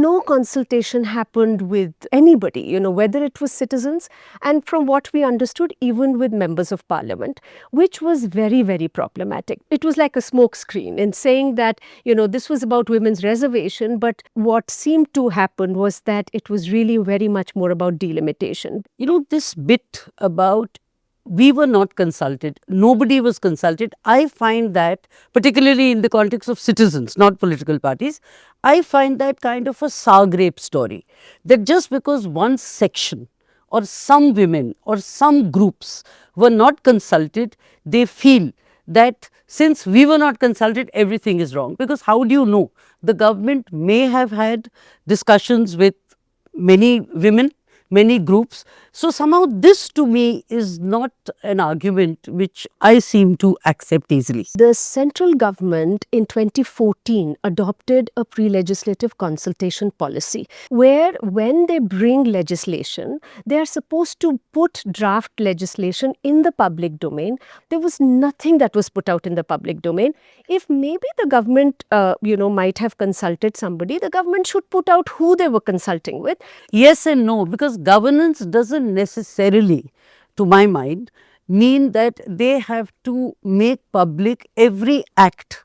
no consultation happened with anybody, whether it was citizens and from what we understood, even with members of parliament, which was very, very problematic. It was like a smokescreen in saying that, this was about women's reservation, but what seemed to happen was that it was really very much more about delimitation. This bit about we were not consulted, nobody was consulted, I find that, particularly in the context of citizens, not political parties, I find that kind of a sour grape story. That just because one section or some women or some groups were not consulted, they feel that since we were not consulted, everything is wrong. Because how do you know? The government may have had discussions with many women, many groups. So somehow this to me is not an argument which I seem to accept easily. The central government in 2014 adopted a pre-legislative consultation policy where when they bring legislation, they are supposed to put draft legislation in the public domain. There was nothing that was put out in the public domain. If maybe the government, might have consulted somebody, the government should put out who they were consulting with. Yes and no, because governance doesn't necessarily, to my mind, mean that they have to make public every act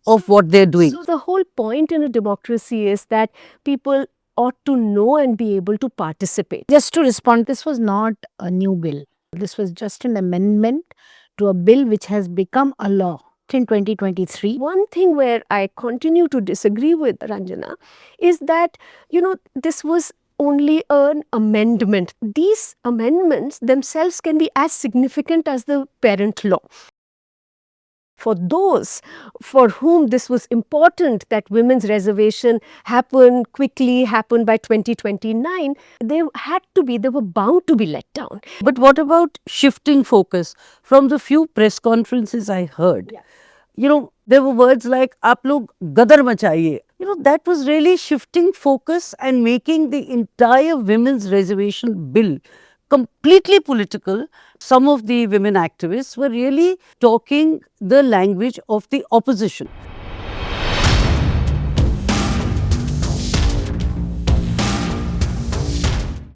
of what they're doing. So the whole point in a democracy is that people ought to know and be able to participate. Just to respond, this was not a new bill. This was just an amendment to a bill which has become a law in 2023. One thing where I continue to disagree with Ranjana is that, this was only an amendment. These amendments themselves can be as significant as the parent law. For those for whom this was important that women's reservation happen by 2029, they were bound to be let down. But what about shifting focus? From the few press conferences I heard, there were words like, "Aap log gadar machaiye." That was really shifting focus and making the entire women's reservation bill completely political. Some of the women activists were really talking the language of the opposition.